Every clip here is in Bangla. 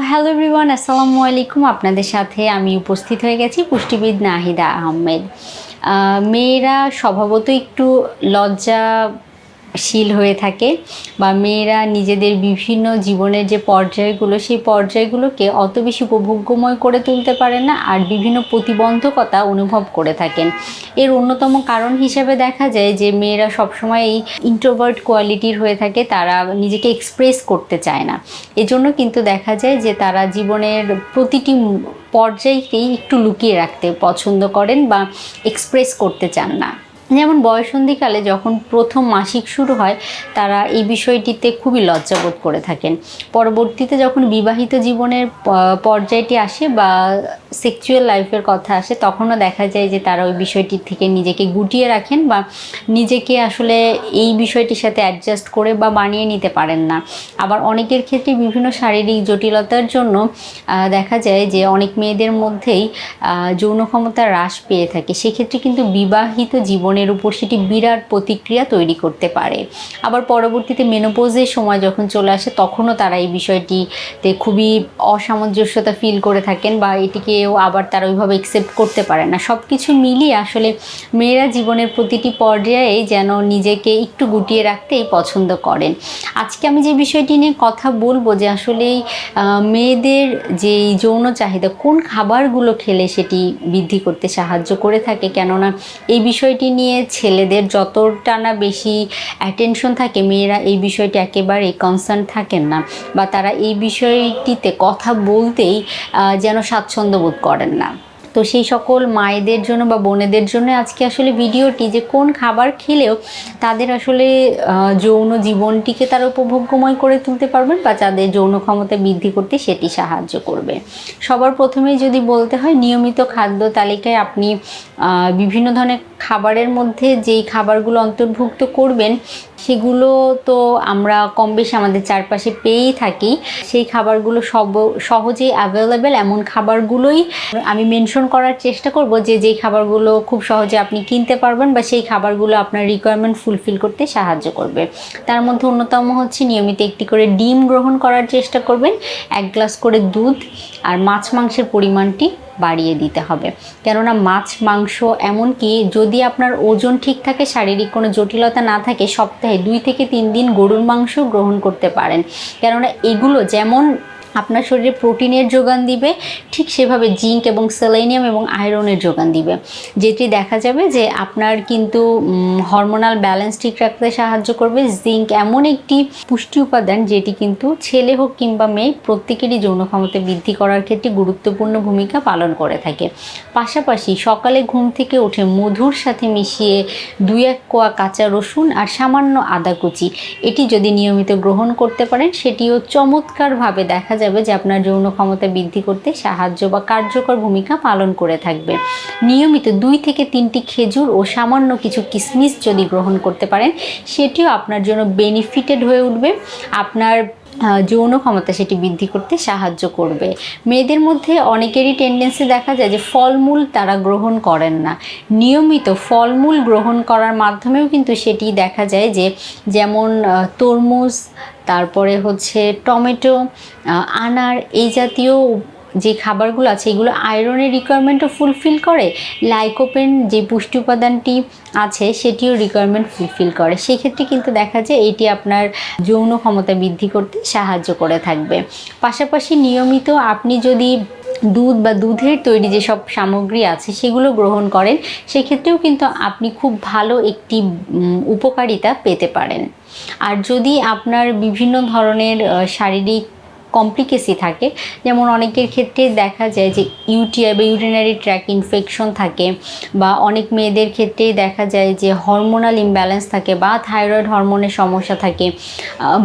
হ্যালো এভরিওয়ান, আসসালামু আলাইকুম। আপনাদের সাথে আমি উপস্থিত হয়ে গেছি পুষ্টিবিদ নাহিদা আহমেদ। মেয়েরা স্বভাবত একটু লজ্জাশীল হয়ে থাকে বা মেয়েরা নিজেদের বিভিন্ন জীবনের যে পর্যায়গুলো সেই পর্যায়গুলোকে অত বেশি উপভোগ্যময় করে তুলতে পারে না, আর বিভিন্ন প্রতিবন্ধকতা অনুভব করে থাকেন। এর অন্যতম কারণ হিসেবে দেখা যায় যে মেয়েরা সবসময় এই ইন্ট্রোভার্ট কোয়ালিটির হয়ে থাকে, তারা নিজেকে এক্সপ্রেস করতে চায় না। এজন্য কিন্তু দেখা যায় যে তারা জীবনের প্রতিটি পর্যায়কেই একটু লুকিয়ে রাখতে পছন্দ করেন বা এক্সপ্রেস করতে চান না। যেমন বয়ঃসন্ধিকালে যখন প্রথম মাসিক শুরু হয়, তারা এই বিষয়টিতে খুবই লজ্জাবোধ করে থাকেন। পরবর্তীতে যখন বিবাহিত জীবনের পর্যায়টি আসে বা সেক্সুয়াল লাইফের কথা আসে, তখনও দেখা যায় যে তারা ওই বিষয়টির থেকে নিজেকে গুটিয়ে রাখেন বা নিজেকে আসলে এই বিষয়টির সাথে অ্যাডজাস্ট করে বা বানিয়ে নিতে পারেন না। আবার অনেকের ক্ষেত্রে বিভিন্ন শারীরিক জটিলতার জন্য দেখা যায় যে অনেক মেয়েদের মধ্যেই যৌন ক্ষমতা হ্রাস পেয়ে থাকে। সেক্ষেত্রে কিন্তু বিবাহিত জীবনের উপর সেটি বিরাট প্রতিক্রিয়া তৈরি করতে পারে। আবার পরবর্তীতে মেনোপজের সময় যখন চলে আসে, তখনও তারা এই বিষয়টিতে খুবই অসামঞ্জস্যতা ফিল করে থাকেন বা এটিকেও আবার তারা ওইভাবে অ্যাকসেপ্ট করতে পারে না। সব কিছু মিলিয়ে আসলে মেয়েরা জীবনের প্রতিটি পর্যায়ে যেন নিজেকে একটু গুটিয়ে রাখতেই পছন্দ করেন। আজকে আমি যে বিষয়টি নিয়ে কথা বলবো যে আসলে মেয়েদের যে যৌন চাহিদা কোন খাবারগুলো খেলে সেটি বৃদ্ধি করতে সাহায্য করে থাকে, কেননা এই বিষয়টি নিয়ে ছেলেদের যতটা না বেশি অ্যাটেনশন থাকে, মেয়েরা এই বিষয়টি একেবারেই কনসার্ন থাকেন না বা তারা এই বিষয়টিতে কথা বলতেই যেন স্বাচ্ছন্দ্য বোধ করেন না। তো সেই সকল মায়েদের জন্য বা বোনেদের জন্য আজকে আসলে ভিডিওটি, যে কোন খাবার খেলেও তাদের আসলে যৌন জীবনটিকে তারা উপভোগ্যময় করে তুলতে পারবেন বা তাদের যৌন ক্ষমতা বৃদ্ধি করতে সেটি সাহায্য করবে। সবার প্রথমেই যদি বলতে হয়, নিয়মিত খাদ্য তালিকায় আপনি বিভিন্ন ধরনের খাবারের মধ্যে যেই খাবারগুলো অন্তর্ভুক্ত করবেন সেগুলো তো আমরা কম বেশি আমাদের চারপাশে পেয়েই থাকি। সেই খাবারগুলো সহজেই অ্যাভেলেবেল এমন খাবারগুলোই আমি মেনশন করার চেষ্টা করব, যেই খাবারগুলো খুব সহজে আপনি কিনতে পারবেন বা সেই খাবারগুলো আপনার রিকোয়ারমেন্ট ফুলফিল করতে সাহায্য করবে। তার মধ্যে অন্যতম হচ্ছে নিয়মিত একটি করে ডিম গ্রহণ করার চেষ্টা করবেন, 1 গ্লাস করে দুধ, আর মাছ মাংসের পরিমাণটি বাড়িয়ে দিতে হবে। কেননা মাছ মাংস, এমনকি যদি আপনার ওজন ঠিক থাকে, শারীরিক কোনো জটিলতা না থাকে, সপ্তাহে 2 থেকে 3 দিন গরুর মাংস গ্রহণ করতে পারেন। কেননা এগুলো যেমন আপনার শরীরে প্রোটিনের যোগান দিবে, ঠিক সেভাবে জিঙ্ক এবং সেলেনিয়াম এবং আয়রনের যোগান দিবে, যেটি দেখা যাবে যে আপনার কিন্তু হরমোনাল ব্যালেন্স ঠিক রাখতে সাহায্য করবে। জিঙ্ক এমন একটি পুষ্টি উপাদান যেটি কিন্তু ছেলে হোক কিংবা মেয়ে প্রত্যেকেরই যৌন ক্ষমতা বৃদ্ধি করার ক্ষেত্রে গুরুত্বপূর্ণ ভূমিকা পালন করে থাকে। পাশাপাশি সকালে ঘুম থেকে উঠে মধুর সাথে মিশিয়ে 2-1 কোয়া কাঁচা রসুন আর সামান্য আদা কুচি, এটি যদি নিয়মিত গ্রহণ করতে পারেন, সেটিও চমৎকারভাবে দেখা যাবে যে আপনার যৌন ক্ষমতা বৃদ্ধি করতে সাহায্য বা কার্যকর ভূমিকা পালন করে থাকবে। নিয়মিত 2 থেকে 3টি খেজুর ও সামান্য কিছু কিশমিশ যদি গ্রহণ করতে পারেন, সেটিও আপনার জন্য বেনিফিটেড হয়ে উঠবে, আপনার যৌন ক্ষমতা সেটি বৃদ্ধি করতে সাহায্য করবে। মেয়েদের মধ্যে অনেকেরই টেন্ডেন্সি দেখা যায় যে ফলমূল তারা গ্রহণ করেন না। নিয়মিত ফলমূল গ্রহণ করার মাধ্যমেও কিন্তু সেটি দেখা যায় যে, যেমন তরমুজ, তারপরে হচ্ছে টমেটো, আনার, এই জাতীয় যে খাবারগুলো আছে এগুলো আয়রনের রিকোয়ারমেন্টও ফুলফিল করে, লাইকোপেন যে পুষ্টি উপাদানটি আছে সেটিও রিকোয়ারমেন্ট ফুলফিল করে। সেক্ষেত্রে কিন্তু দেখা যায় এটি আপনার যৌন ক্ষমতা বৃদ্ধি করতে সাহায্য করে থাকবে। পাশাপাশি নিয়মিত আপনি যদি দুধ বা দুধের তৈরি যেসব সামগ্রী আছে সেগুলো গ্রহণ করেন, সেক্ষেত্রেও কিন্তু আপনি খুব ভালো একটি উপকারিতা পেতে পারেন। আর যদি আপনার বিভিন্ন ধরনের শারীরিক কমপ্লিকেসি থাকে, যেমন অনেকের ক্ষেত্রে দেখা যায় যে ইউটিআই বা ইউরিনারি ট্র্যাক ইনফেকশন থাকে, বা অনেক মেয়েদের ক্ষেত্রেই দেখা যায় যে হরমোনাল ইমব্যালেন্স থাকে বা থাইরয়েড হরমোনের সমস্যা থাকে,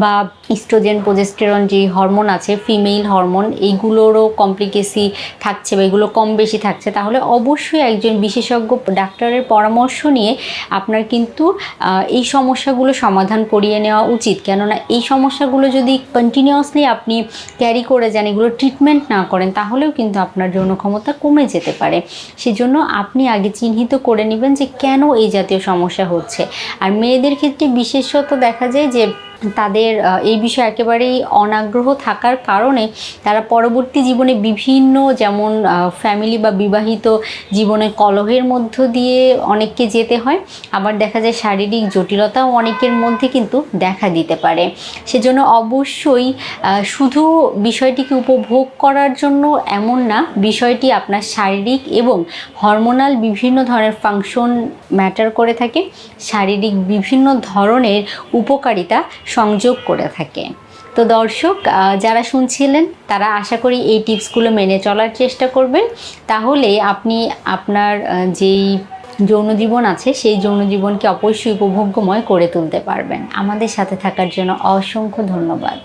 বা ইস্ট্রোজেন প্রোজেস্টেরন যে হরমোন আছে, ফিমেল হরমোন, এইগুলোরও কমপ্লিকেসি থাকছে বা এগুলো কম বেশি থাকছে, তাহলে অবশ্যই একজন বিশেষজ্ঞ ডাক্তারের পরামর্শ নিয়ে আপনার কিন্তু এই সমস্যাগুলো সমাধান করিয়ে নেওয়া উচিত। কেননা এই সমস্যাগুলো যদি কন্টিনিউয়াসলি আপনি ক্যারি করে যান, এগুলো ট্রিটমেন্ট না করেন, তাহলেও কিন্তু আপনার যৌন ক্ষমতা কমে যেতে পারে। সেজন্য আপনি আগে চিহ্নিত করে নেবেন যে কেন এই জাতীয় সমস্যা হচ্ছে। আর মেয়েদের ক্ষেত্রে বিশেষত দেখা যায় যে তাদের এই বিষয়ে একেবারেই অনাগ্রহ থাকার কারণে তারা পরবর্তী জীবনে বিভিন্ন, যেমন ফ্যামিলি বা বিবাহিত জীবনে কলহের মধ্য দিয়ে অনেককে যেতে হয়, আবার দেখা যায় শারীরিক জটিলতাও অনেকের মধ্যে কিন্তু দেখা দিতে পারে। সেজন্য অবশ্যই শুধু বিষয়টিকে উপভোগ করার জন্য এমন না, বিষয়টি আপনার শারীরিক এবং হরমোনাল বিভিন্ন ধরনের ফাংশন ম্যাটার করে থাকে, শারীরিক বিভিন্ন ধরনের উপকারিতা সংযোগ করে থাকে। তো দর্শক, যারা শুনছিলেন তারা আশা করি এই টিপসগুলো মেনে চলার চেষ্টা করবেন, তাহলে আপনি আপনার যেই যৌন জীবন আছে সেই যৌন জীবনকে অবশ্যই উপভোগ্যময় করে তুলতে পারবেন। আমাদের সাথে থাকার জন্য অসংখ্য ধন্যবাদ।